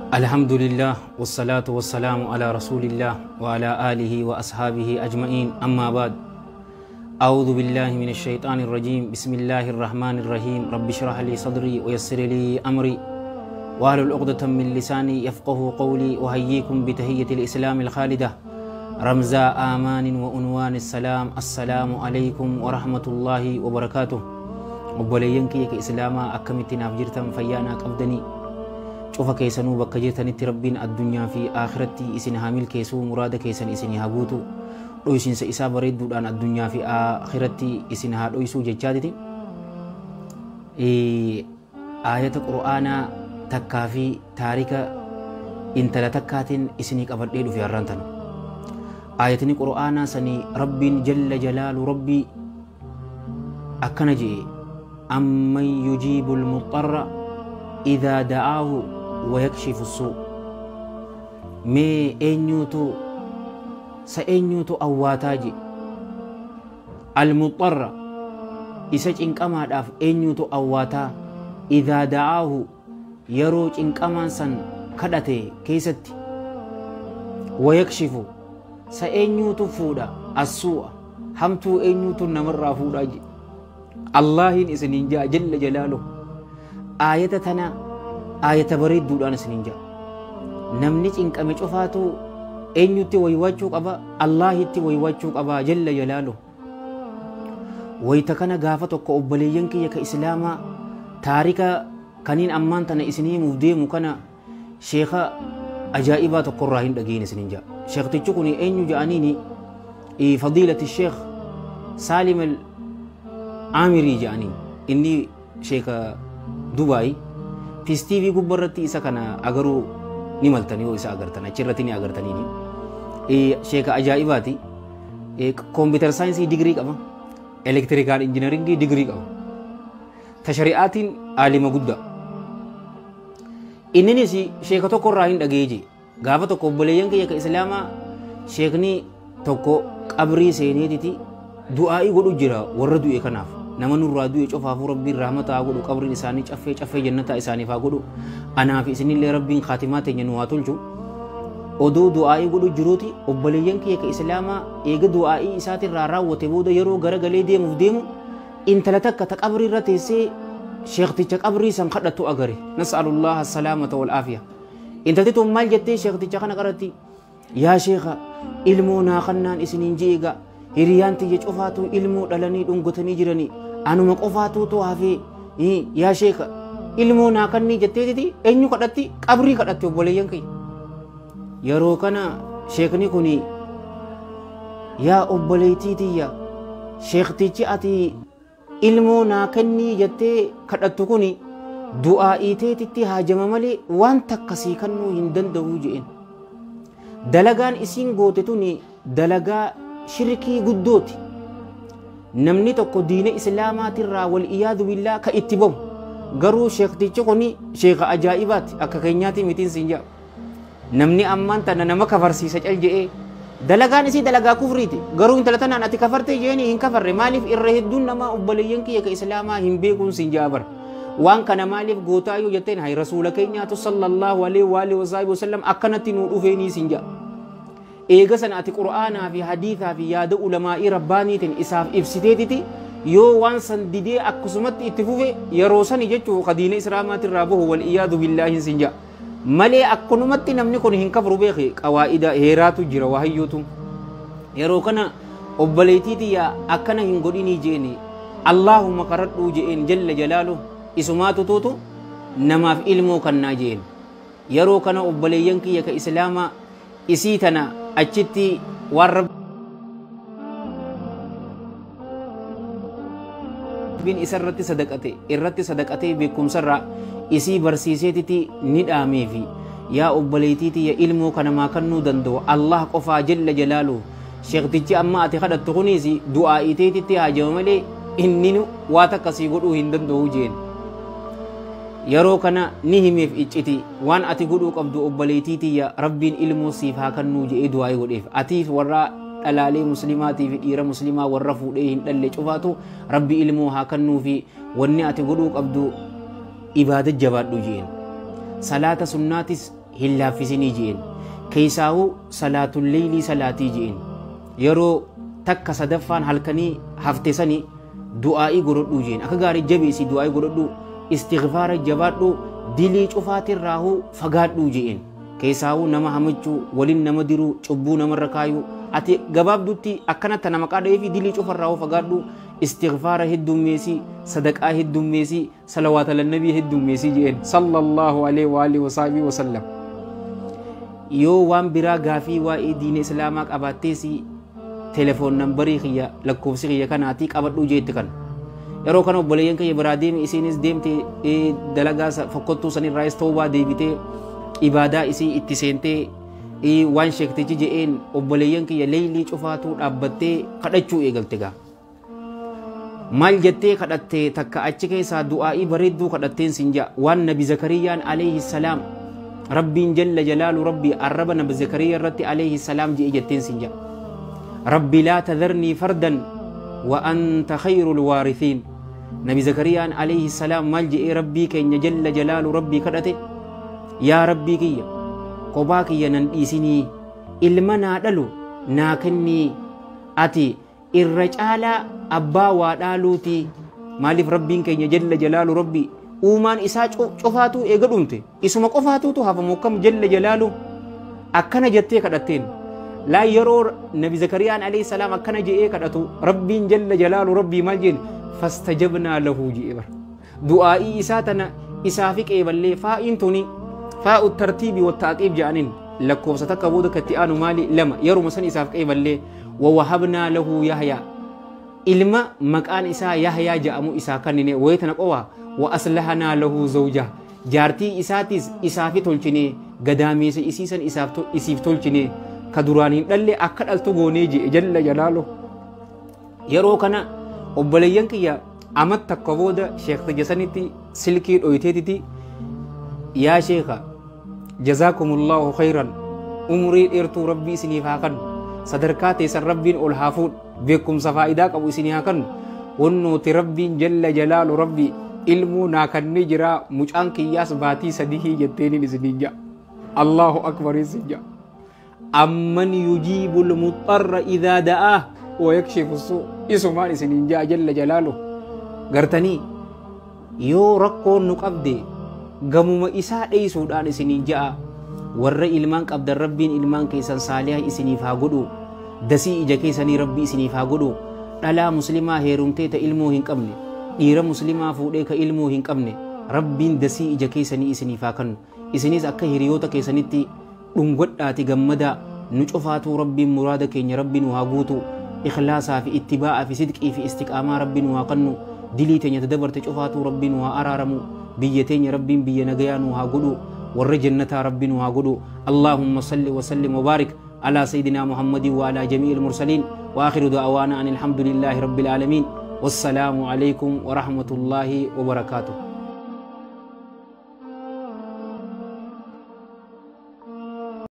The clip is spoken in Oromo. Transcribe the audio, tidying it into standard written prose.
الحمد لله والصلاة والسلام على رسول الله وعلى آله وأصحابه أجمعين. أما بعد، أعوذ بالله من الشيطان الرجيم. بسم الله الرحمن الرحيم. رب اشرح لي صدري ويسر لي أمري واحلل عقدة من لساني يفقه قولي. وهيكم بتحية الإسلام الخالدة رمز آمان وعنوان السلام. السلام عليكم ورحمة الله وبركاته. وبلينكي كإسلاما أكمتنا فجرتم فيانا قبدني شوفا كيسانو بكا جيرتانيتي ربين الدنيا في آخرتي إسن حامل كيسو مراد كيسان إسن هابوتو رويسين سإسا بريد دان الدنيا في آخرتي إسن هادويسو ججادتي. آية القرآن تكافي تاريكا انتلا تكاتين إسني قبر ديدو في الرانتان. آية القرآن سني رب جل جلال ربي أكنجي أمن يجيب المضطر إذا دعاه ويكشف السوء. مي أنيوتو سأنيوتو أواتاجي المضطر إساج إنك أما داف أنيوتو أواتا إذا دعاه يروج إنك أما سن كدته كيستي ويكشف سأنيوتو فودا السوء همتو أنيوتو نمر فودا جي الله إسنين جل جلاله. آية تنا آية بريد دودان سنينجا نمني إنكم شوفاتو أنيوتي ويواجهك أبا الله يتي ويواجهك أبا جل جلاله. ويتكنا غافتك أبليينك يك إسلاما تاريكا كنين أمان تنا إسني مفدي مكنا شيخا أجائبات القرآن دقين سنينجا. شيخ تجوكني أنيو جانيني فضيلة الشيخ سالم العامري جاني إني شيخ دبي Peace TV gubbarratti isa kana agaruu ni maltanii yoo isa agartan achirratti ni agartanii ni sheeka ajaa'ibaati. Computer science degree qaba, electrical engineering degree qaba, tashari'aatiin aalima guddaa. Inninis sheeka tokko irraa hin dhageeje gaafa tokko obboleeyyan kiyya ka islaamaa sheekni tokko qabrii seeneetiti du'aa'ii godhu jira warra du'e kanaaf. nama nurraa du'e cofaafu rabbiin rahmataa godhu qabrin isaanii caffee jannataa isaaniif haa godhu. Anaaf isinillee rabbiin khaatimaa teenya nu haa tolchu. Odoo du'aa'ii godhu jiruuti obboleeyyan kiyya ka islaamaa eega du'aa'ii isaatirraa raawwate booda yeroo garagalee deemuuf deemu intala takka ta qabrii irra teessee sheekticha qabrii san kadhattu agare. Nas'alullaha salaamata wal aafiya. Intalti tun maal jettee sheekticha kana qaratti yaa sheeka ilmoo naa kannaan isiniin jeega hiriyaan tiyya cofaatu ilmoo dhalanii dhungotanii jiranii anuma qofaatu to hafe yaa sheeka ilmoo naa kannii jetteetiti eenyu kadhatti qabrii kadhatte obboleeyyan kiyya. Yeroo kana sheekni kuni yaa obboleeytii tiyya sheektichi ati ilmoo naa kannii jettee kadhattu kuni du'aa'iiteetitti haajama malee waan takkasii kannuu hin danda'uu je'en. Dalagaan isiin goote tuni dalagaa shirkii guddooti. Namni tokko diina islaamaatirraa wal iyaadu billaa ka itti bahu garuu sheektichi kuni sheeka ajaa'ibaati akka keenyaati mitiin siin jedha. Namni ammaan tana nama kafarsiisa cal je'ee dalagaan isii dalagaa kufriiti garuu intala tanaan ati kafarte jeeni hin kafarre maaliif irra hedduun nama obboleeyyan kiyya ka islaamaa hin beekuun siin jedha bara. Waan kana maaliif gootaa yoo jetteen hay rasuula keenyaatu sallallahu alaihi wa sallam akkanatti nuu dhufeenii siin jedha. Eega sana ati qur'aanaa fi hadiithaa fi yaada ulamaa'ii rabbaaniitiin isaaf ibsiteetiti yoo waan san didee akkasumatti itti fufe yeroo sani jechuu diina islaamaatirraa bahu wal iyaadu billaahin siin jedha. Malee akkanumatti namni kun hin kafru beeke qawaa'ida heeraatu jira wahayyootu. Yeroo kana obboleettiitiyya akkana hin godhinii jeeni Allaahumma kadhadhuu je'een jalla jalaalu isumaatu tuutu namaaf ilmoo kannaa je'een. Yeroo kana obboleeyyan kiyya ka islaamaa isii tana achitti waan rabbiin isarratti sadaqatee beekumsarraa isii barsiiseetiti ni dhaameefi yaa obboleettiitiyya ilmoo kanamaa kannuu danda'u Allah qofaa jalla jalaalu. Sheektichi amma ati kadhattu kunis du'aa'iiteetitti haajama malee inni waa takkasii godhuu hin danda'u jeen. Yeroo kana ni himeef icciti waan ati godhuu qabdu obboleettiitiyya rabbiin ilmoo siif haa kannuu je'ee du'aa'ii godheef atiif warra dhalaalee muslimaatii fi dhiira muslimaa warra fuudhee hin dhalle cufaatu rabbi ilmoo haa kannuu fi wanni ati godhuu qabdu ibaada jabaadhu jeen. salaata sunnaatis هلا في سني جين كيساو صلاة الليل صلاتي جين يرو تك صدفان هلكني هفتسني دعائي قردو جين أكغاري جبيسي دعائي قردو استغفار جبادو دلي شفات الراهو فقادو جين كيساو نما همجو ولين نما ديرو چبو نما ركايو أتي قباب دوتي أكنا تنما قادو في دلي شفات الراهو فقادو استغفار هدو ميسي صدقاء هدو ميسي صلوات النبي هدو ميسي جين صلى الله عليه وآله وصحبه وسلم يو وان برا غافي واي دين إسلامك أباتيسي تلفون نمبري خيا لكوفسي خيا كاناتيك أبادو جيت كان yeroo kana obboleeyyan kiyya biraa deemi isiinis deemte dalagaa fokkottuu sanii irraa toobaa deebitee ibaadaa isii itti seentee waan sheektichi je'een obboleeyyan kiyya leeylii cufaatuu dhaabbattee kadhachuu eegalte gaa maal jettee kadhatte takka achi keessaa du'aa'ii bareedduu kadhatteen sinja waan nabi zakariyaan alayhi salaam rabbiin jalla jalaalu rabbi arraba nabi zakariyaa irratti alayhi salaam je'e jetteen sinja rabbi laa tadharnii fardan wa anta khayrul waarithiin نبي زكريا عليه السلام مالجئ ربي كي جل جلال ربي كدته يا ربي كي قباك يننديسني إلمنا دلو ناكني أتي الرجال أبا ودالوتي مالف ربي كي جل جلال ربي uumaan isaa cofaatu eega dhumte isuma qofaatuutu hafamu kam jalla jalaalu akkana jettee kadhatteen laa yeroo nabi zakariyaan alayhi salaam akkana je'ee kadhatu rabbiin jalla jalaalu rabbii maal jeen fastajabnaa lahu je'e bar du'aa'ii isaa tana isaa fi qeeballee faa'iin tuni faa'u tartiibi wa taaqiib ja'anin lakkoofsa takka booda katti aanu maali lama yeruma san isaaf qeeballee wa wahabnaa lahu yahya ilma maqaan isaa yahyaa ja'amu isaa kannine wayitana qowaa وأصلحنا له زوجة جارتي إساتيس إسافي تولشيني قدامي إسيسان إسيف تولشيني كدرانين للي أكد ألتقوني جل جلاله يروكنا أبليان كيا أمت تقوود شيخ تجسانيتي سلكي أويتيتي يا شيخ جزاكم الله خيرا أمري إرتو ربي سنيفاقا صدركاتي سن ربين أولهافون بكم صفائداك أبو سنيفاقا ونو تربين جل جلال ربي ilmu na kanni jira mucaan kiyyaas baatii sadii jetteeni isiniija Allahu akbar isiniija amman yujibul mutarra idha da'ah wa yakshifu su isumaan isiniija jalla jalaalu gartanii yoo rakkoon nu qabde gamuma isaa dheeysuudhaan isiniija warra ilmaan qabdan rabbiin ilmaan keessan saalihaa isiniif haa godhu dasii ija keessanii rabbii isiniif haa godhu dhalaa muslimaa heerumtee ta ilmoo hin qabne dhiira muslimaa fuudhee ka ilmoo hin qabne rabbiin dasii ija keessanii isiniif haa kennu isinis akka hiriyoota keessanitti dhungadhaati gammada nu cufaatuu rabbiin muraada keenya rabbiin waa guutu ikhlaasaa fi ittibaa'a fi sidqii fi istiqaamaa rabbiin waa kennu dilii teenya dabarte cufaatuu rabbiin waa araaramu biyya teenya rabbiin biyya nagayaa nu haa godhu warra jannataa rabbiin waa godhu Allahumma salli wa sallim wa barik ala sayyidina Muhammadin wa ala jami'il mursaliin wa akhiru da'awana anil hamdulillahi rabbil alamin والسلام عليكم ورحمة الله وبركاته.